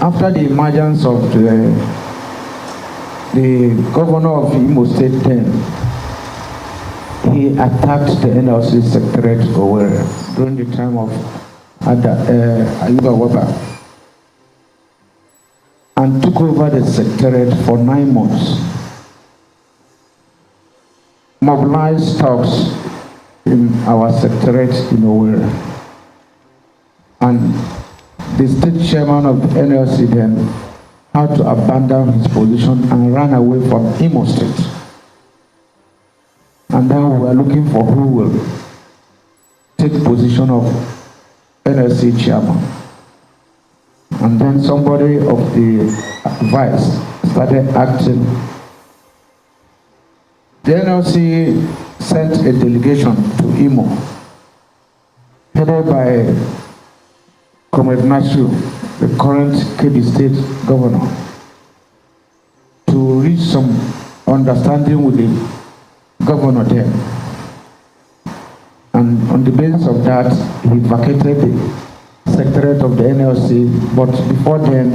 After the emergence of the governor of Imo State then, he attacked the NLC Secretariat Owerri during the time of Ajaero and took over the Secretariat for 9 months. Mobilized thugs in our Secretariat in Owerri. And the state chairman of the NLC then had to abandon his position and ran away from Imo State. And then we were looking for who will take position of NLC chairman. And then somebody of the vice started acting. The NLC sent a delegation to Imo, headed by Comrade Nasiru, the current Kebbi State governor, to reach some understanding with the governor there. And on the basis of that, he vacated the secretariat of the NLC, but before then,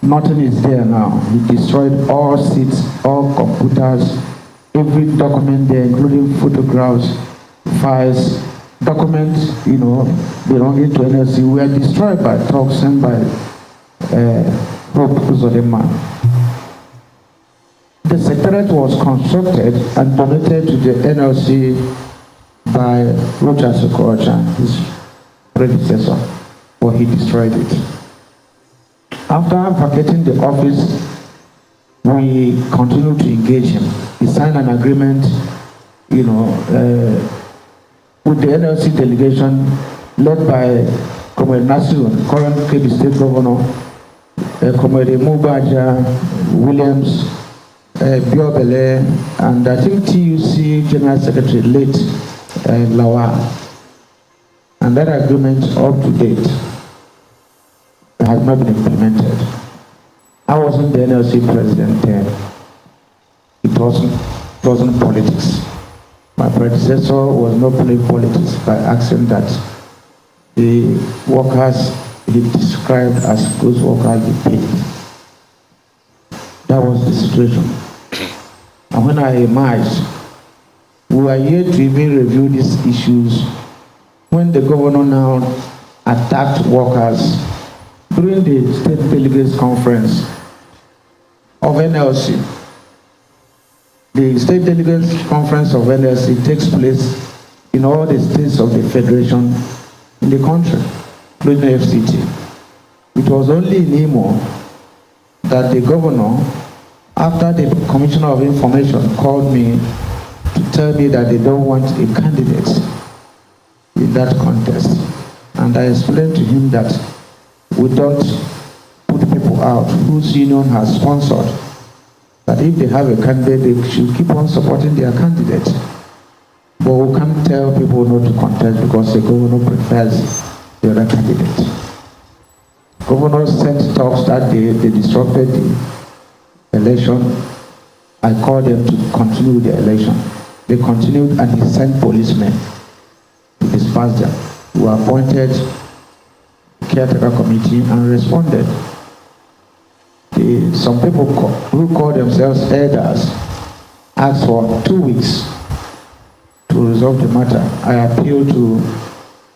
nothing is there now. He destroyed all seats, all computers, every document there, including photographs, files, documents, belonging to NLC were destroyed by thugs sent by Hope Uzodema. The secretariat was constructed and donated to the NLC by Roger Sokocha, his predecessor, but he destroyed it. After vacating the office, we continued to engage him. He signed an agreement, with the NLC delegation led by Comrade Nasiru, current Kebbi State Governor, Comrade Imo Williams, Biobele, and I think TUC General Secretary late Lawa. And that agreement up to date has not been implemented. I wasn't the NLC president then. It wasn't politics. My predecessor was not playing politics by asking that the workers he described as those workers be paid. That was the situation. And when I emerged, we were here to even review these issues when the governor now attacked workers during the state delegates conference of NLC. The State Delegates Conference of NLC takes place in all the states of the Federation in the country, including FCT. It was only in Imo that the governor, after the Commissioner of Information called me to tell me that they don't want a candidate in that contest. And I explained to him that we don't put people out whose union has sponsored, that if they have a candidate, they should keep on supporting their candidate. But we can't tell people not to contest because the governor prefers the other candidate. Governor sent talks that day, they disrupted the election. I called them to continue the election. They continued and he sent policemen to disperse them, who appointed caretaker committee and responded. Some people who call themselves elders asked for 2 weeks to resolve the matter. I appealed to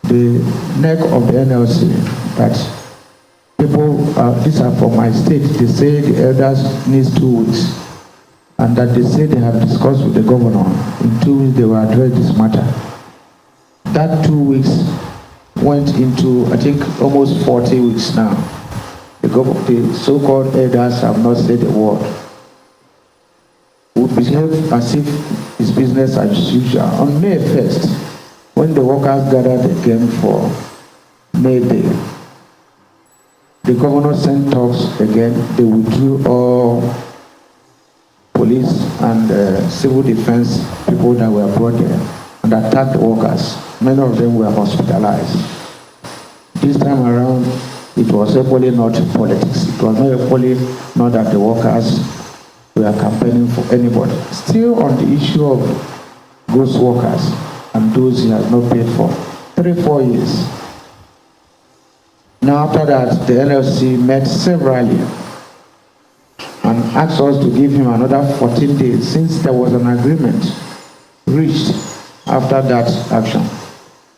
the neck of the NLC that people, these are from my state, they say the elders need 2 weeks, and that they say they have discussed with the governor. In 2 weeks they will address this matter. That 2 weeks went into, I think, almost 40 weeks now. The so-called elders have not said a word. We behave as if it's business as usual. On May 1st, when the workers gathered again for May Day, the governor sent talks again. They withdrew all police and civil defense people that were brought there and attacked the workers. Many of them were hospitalized. This time around, it was equally not politics. It was not equally not that the workers were campaigning for anybody. Still on the issue of ghost workers and those he has not paid for 3-4 years. Now, after that, the NLC met severally and asked us to give him another 14 days since there was an agreement reached after that action.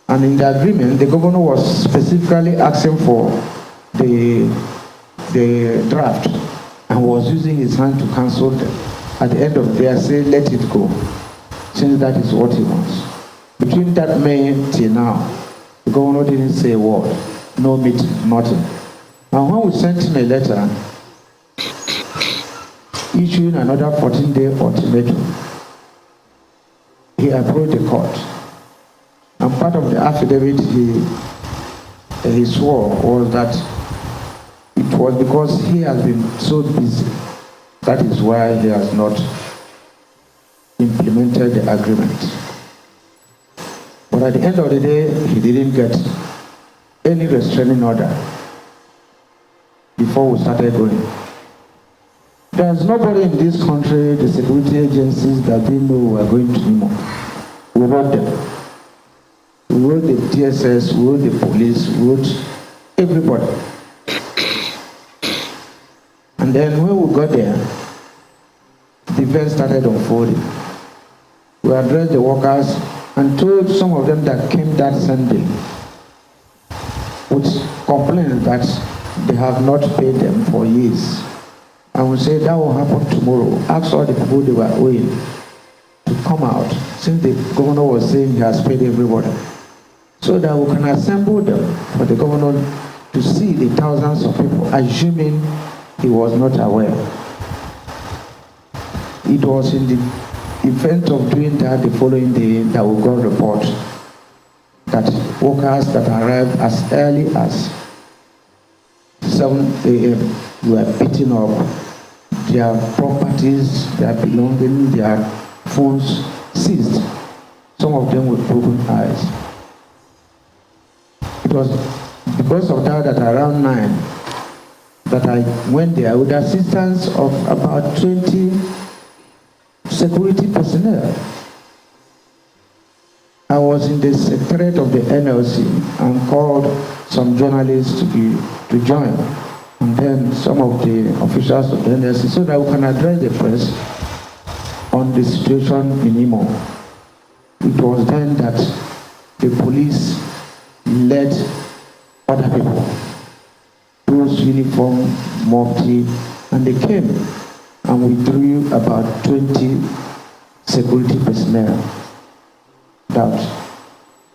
And in the agreement, the governor was specifically asking for the draft and was using his hand to cancel them. At the end of the day, I say, let it go, since that is what he wants. Between that May till now, the governor didn't say a word, no meeting, nothing. And when we sent him a letter issuing another 14-day ultimatum, he approached the court. And part of the affidavit he swore was that it was because he has been so busy. That is why he has not implemented the agreement. But at the end of the day, he didn't get any restraining order before we started going. There's nobody in this country, the security agencies, that didn't know we were going to Imo. We wrote them. We wrote the TSS, we wrote the police, we wrote everybody. And then when we got there, the event started unfolding. We addressed the workers and told some of them that came that Sunday with complaints that they have not paid them for years. And we said that will happen tomorrow. Ask all the people they were owing to come out, since the governor was saying he has paid everybody, so that we can assemble them for the governor to see the thousands of people, assuming he was not aware. It was in the event of doing that the following day that we got a report that workers that arrived as early as 7 a.m. were beaten up, their properties, their belongings, their phones seized. Some of them with broken eyes. It was because of that around 9 that I went there with the assistance of about 20 security personnel. I was in the secretariat of the NLC and called some journalists to join, and then some of the officials of the NLC, so that we can address the press on the situation in Imo. It was then that the police led other people, those uniform, mufti, and they came and we drew about 20 security personnel that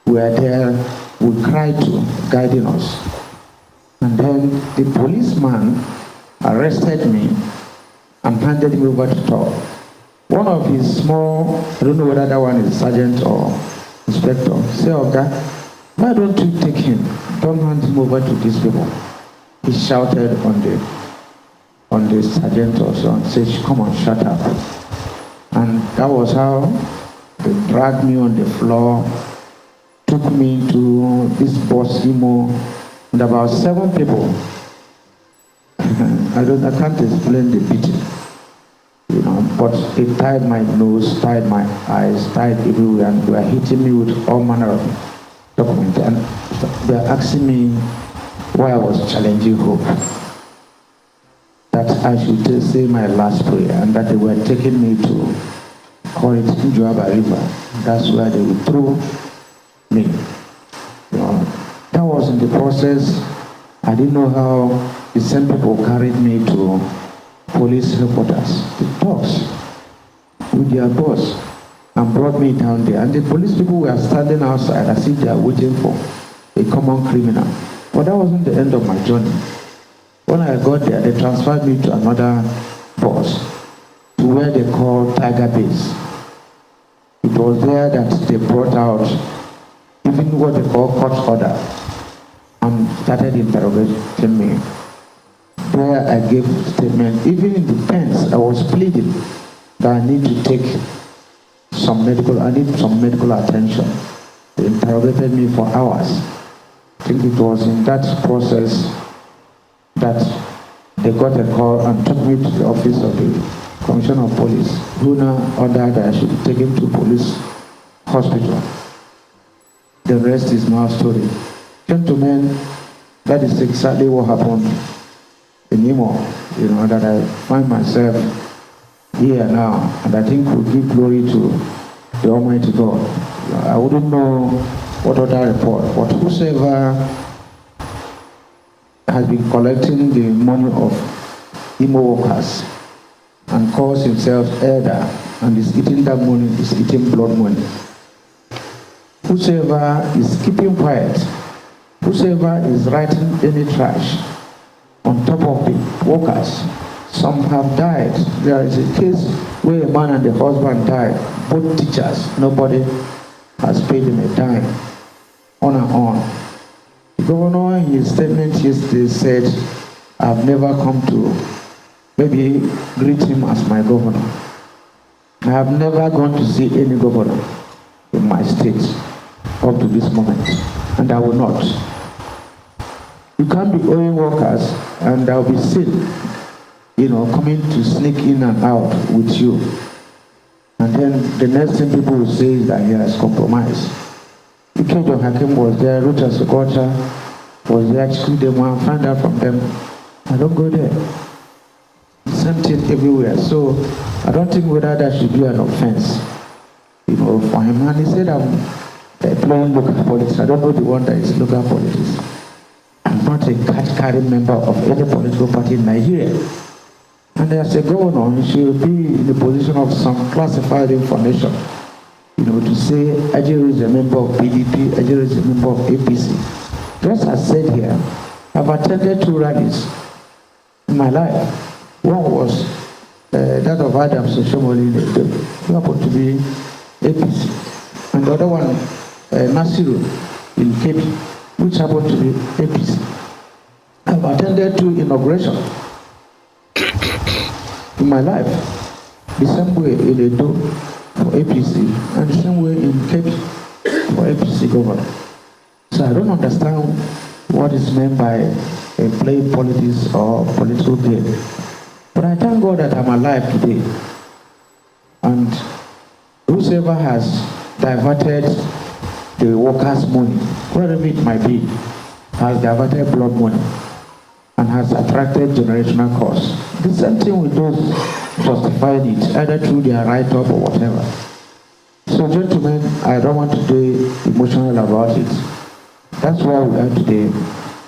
were there, we cried to, guiding us. And then the policeman arrested me and handed me over to talk. One of his small, I don't know whether that one is sergeant or inspector, said, "Okay, why don't you take him? Don't hand him over to these people." He shouted on the sergeant also and said, "Come on, shut up." And that was how they dragged me on the floor, took me to this boss Imo, and about 7 people. I can't explain the beating, but they tied my nose, tied my eyes, tied everywhere, and they were hitting me with all manner of documents. And they were asking me why I was challenging hope, that I should say my last prayer, and that they were taking me to call it Joaba River. That's where they would throw me. That was in the process. I didn't know how the same people carried me to police headquarters, the talks with their boss, and brought me down there. And the police people were standing outside as if they are waiting for a common criminal. But that wasn't the end of my journey. When I got there, they transferred me to another boss, to where they call Tiger Base. It was there that they brought out even what they call court order and started interrogating me. There I gave statement. Even in the pens, I was pleading that I need to take some medical attention. They interrogated me for hours. I think it was in that process that they got a call and took me to the office of the Commissioner of Police, who now ordered that I should be taken to police hospital. The rest is now story. Gentlemen, That is exactly what happened in Imo, that I find myself here now, and I think we'll give glory to the Almighty God. I wouldn't know what other report, but whosoever has been collecting the money of Imo workers and calls himself elder and is eating that money, is eating blood money. Whosoever is keeping quiet, whosoever is writing any trash on top of the workers, some have died. There is a case where a man and a husband died, both teachers. Nobody has paid him a dime, on and on. The governor in his statement yesterday said, I've never come to maybe greet him as my governor. I have never gone to see any governor in my state up to this moment, and I will not. You can't be owing workers and I'll be seen, coming to sneak in and out with you. And then the next thing people will say is that he has compromised. Ikejo Hakim was there, Ruta Sokocha was there, Chikudemo, and find out from them. I don't go there. Same thing everywhere. So I don't think whether that should be an offense, for him. And he said, I'm playing local politics. I don't know the one that is local politics. I'm not a card-carrying member of any political party in Nigeria. And as a governor, he should be in the position of some classified information, to say Ajaero is a member of PDP, Ajaero is a member of APC. Just as said here, I've attended 2 rallies in my life. One was that of Adam Soshomoli, who happened to be APC. And the other one, Nasiru in Kebbi, which happened to be APC. I've attended 2 inaugurations in my life. The same way in Edo for APC, and the same way in Kebbi for APC governor. So I don't understand what is meant by playing politics or political game. But I thank God that I'm alive today. And whosoever has diverted the workers' money, wherever it might be, has diverted blood money and has attracted generational costs. The same thing with those justifying it, either through their write-up or whatever. So gentlemen, I don't want to be emotional about it. That's why we are today,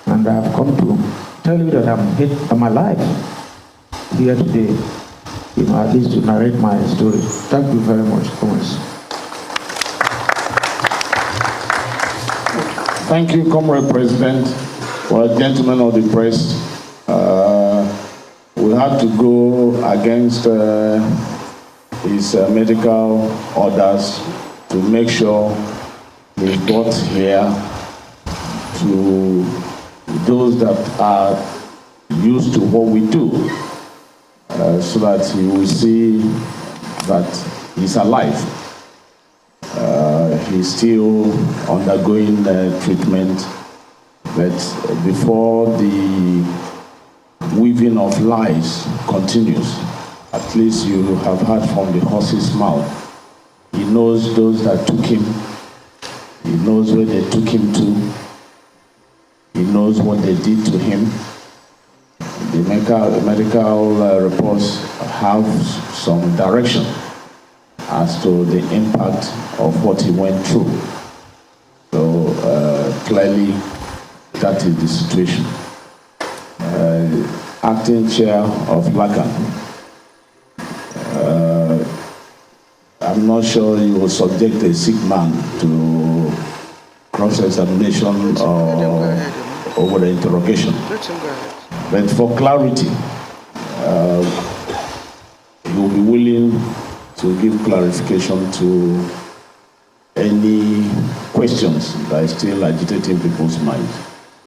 and I've come to tell you that I'm alive here today, at least to narrate my story. Thank you very much, Thomas. Thank you, Comrade President. Well, gentlemen of the press, we had to go against his medical orders to make sure he got here to those that are used to what we do, so that he will see that he's alive. He's still undergoing treatment, but before the weaving of lies continues, at least you have heard from the horse's mouth. He knows those that took him. He knows where they took him to. He knows what they did to him. The medical reports have some direction as to the impact of what he went through. So clearly, that is the situation. Acting chair of LACAN, I'm not sure you will subject a sick man to cross-examination or over the interrogation. But for clarity, he will be willing to give clarification to any questions that are still agitating people's minds.